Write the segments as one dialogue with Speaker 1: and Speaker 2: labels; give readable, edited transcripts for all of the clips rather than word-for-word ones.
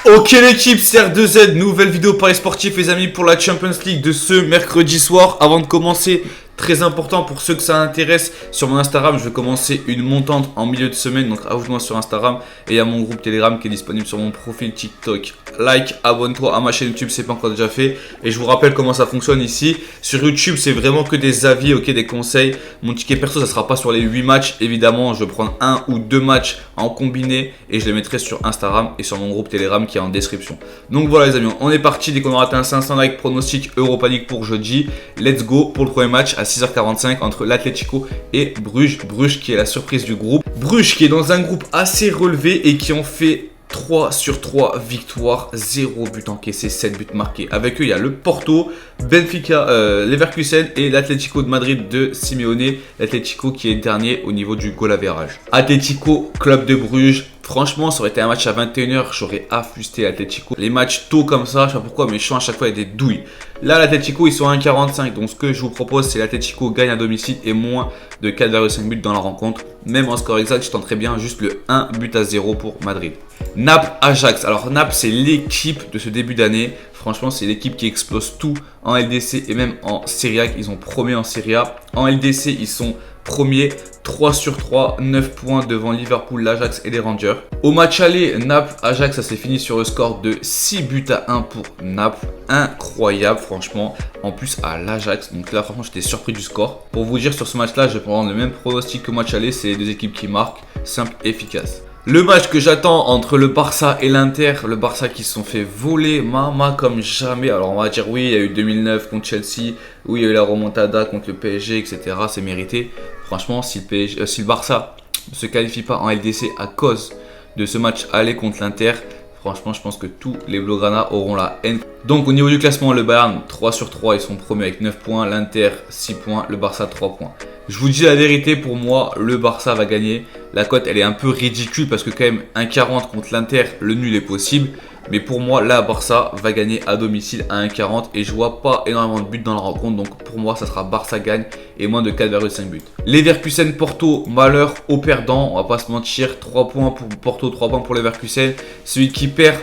Speaker 1: Ok l'équipe, c'est R2Z, nouvelle vidéo Paris Sportif les amis pour la Champions League de ce mercredi soir. Avant de commencer, très important pour ceux que ça intéresse, sur mon Instagram je vais commencer une montante en milieu de semaine. Donc ajoute-moi sur Instagram et il y a mon groupe Telegram qui est disponible sur mon profil TikTok. Like, abonne-toi à ma chaîne YouTube, c'est pas encore déjà fait. Et je vous rappelle comment ça fonctionne ici. Sur YouTube c'est vraiment que des avis, ok, des conseils. Mon ticket perso ça sera pas sur les 8 matchs évidemment. Je vais prendre 1 ou 2 matchs en combiné et je les mettrai sur Instagram et sur mon groupe Telegram qui est en description. Donc voilà les amis, on est parti. Dès qu'on aura atteint 500 likes, pronostic Europa League pour jeudi. Let's go pour le premier match à 6h45 entre l'Atlético et Bruges. Bruges qui est la surprise du groupe. Bruges qui est dans un groupe assez relevé et qui ont fait 3 sur 3 victoires, 0 but encaissé, 7 buts marqués. Avec eux, il y a le Porto, Benfica, Leverkusen et l'Atlético de Madrid de Simeone. L'Atlético qui est dernier au niveau du goal average. Atlético, club de Bruges. Franchement, ça aurait été un match à 21h, j'aurais affusté l'Atlético. Les matchs tôt comme ça, je sais pas pourquoi, mais je sens à chaque fois il y a des douilles. Là, l'Atlético, ils sont à 1,45. Donc, ce que je vous propose, c'est l'Atlético gagne à domicile et moins de 4,5 buts dans la rencontre. Même en score exact, je tenterais bien juste le 1 but à 0 pour Madrid. Naples-Ajax. Alors, Naples, c'est l'équipe de ce début d'année. Franchement, c'est l'équipe qui explose tout en LDC et même en Serie A. Ils ont premier en Serie A. En LDC, ils sont premiers. 3 sur 3, 9 points devant Liverpool, l'Ajax et les Rangers. Au match aller, Naples-Ajax, ça s'est fini sur le score de 6 buts à 1 pour Naples. Incroyable, franchement. En plus, à l'Ajax. Donc là, franchement, j'étais surpris du score. Pour vous dire, sur ce match-là, je vais prendre le même pronostic que match aller. C'est les deux équipes qui marquent. Simple et efficace. Le match que j'attends entre le Barça et l'Inter, le Barça qui se sont fait voler mama comme jamais. Alors on va dire oui, il y a eu 2009 contre Chelsea, oui il y a eu la remontada contre le PSG, etc. C'est mérité. Franchement, si le Barça ne se qualifie pas en LDC à cause de ce match aller contre l'Inter, franchement, je pense que tous les Blaugrana auront la haine. Donc au niveau du classement, le Bayern 3 sur 3, ils sont premiers avec 9 points, l'Inter 6 points, le Barça 3 points. Je vous dis la vérité, pour moi, le Barça va gagner. La cote, elle est un peu ridicule parce que quand même 1,40 contre l'Inter, le nul est possible. Mais pour moi, là, Barça va gagner à domicile à 1,40 et je vois pas énormément de buts dans la rencontre. Donc pour moi, ça sera Barça gagne et moins de 4,5 buts. Leverkusen Porto, malheur aux perdants. On va pas se mentir, 3 points pour Porto, 3 points pour Leverkusen. Celui qui perd,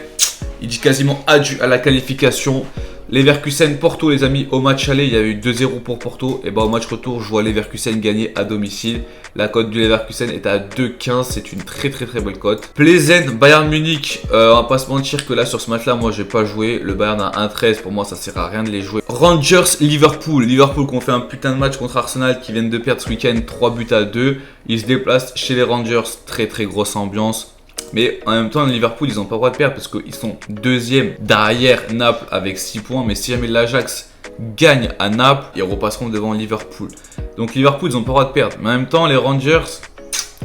Speaker 1: il dit quasiment adieu à la qualification. Leverkusen Porto les amis, au match aller il y a eu 2-0 pour Porto. Et bah au match retour je vois Leverkusen gagner à domicile. La cote du Leverkusen est à 2,15, c'est une très belle cote. Plzen Bayern Munich, on va pas se mentir que là sur ce match là moi j'ai pas joué. Le Bayern a 1,13, pour moi ça sert à rien de les jouer. Rangers Liverpool, Liverpool qui ont fait un putain de match contre Arsenal qui viennent de perdre ce week-end 3 buts à 2. Ils se déplacent chez les Rangers, très grosse ambiance. Mais en même temps, Liverpool, ils n'ont pas le droit de perdre parce qu'ils sont deuxième derrière Naples avec 6 points. Mais si jamais l'Ajax gagne à Naples, ils repasseront devant Liverpool. Donc Liverpool, ils n'ont pas le droit de perdre. Mais en même temps, les Rangers,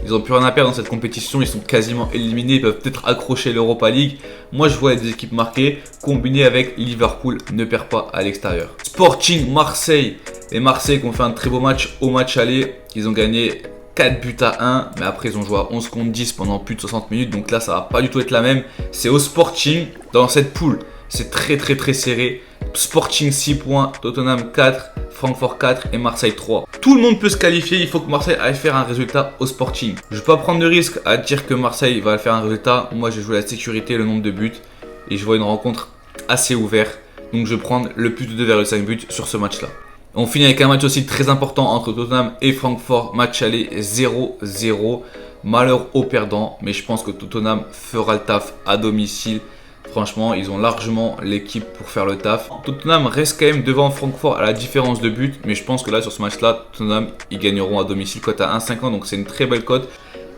Speaker 1: ils n'ont plus rien à perdre dans cette compétition. Ils sont quasiment éliminés. Ils peuvent peut-être accrocher l'Europa League. Moi, je vois les deux équipes marquées. Combinées avec Liverpool, ne perd pas à l'extérieur. Sporting Marseille. Les Marseillais qui ont fait un très beau match au match aller. Ils ont gagné 4 buts à 1, mais après ils ont joué à 11 contre 10 pendant plus de 60 minutes. Donc là, ça va pas du tout être la même. C'est au Sporting. Dans cette poule, c'est très serré. Sporting 6 points, Tottenham 4, Francfort 4 et Marseille 3. Tout le monde peut se qualifier. Il faut que Marseille aille faire un résultat au Sporting. Je ne vais pas prendre de risque à dire que Marseille va faire un résultat. Moi, je joue la sécurité, le nombre de buts. Et je vois une rencontre assez ouverte. Donc je vais prendre le plus de 2,5 buts sur ce match-là. On finit avec un match aussi très important entre Tottenham et Francfort. Match aller 0-0. Malheur aux perdants. Mais je pense que Tottenham fera le taf à domicile. Franchement, ils ont largement l'équipe pour faire le taf. Tottenham reste quand même devant Francfort à la différence de but. Mais je pense que là, sur ce match-là, Tottenham, ils gagneront à domicile. Cote à 1,50. Donc c'est une très belle cote.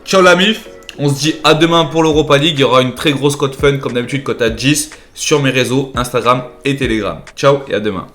Speaker 1: Ciao la mif. On se dit à demain pour l'Europa League. Il y aura une très grosse cote fun. Comme d'habitude, cote à 10 sur mes réseaux Instagram et Telegram. Ciao et à demain.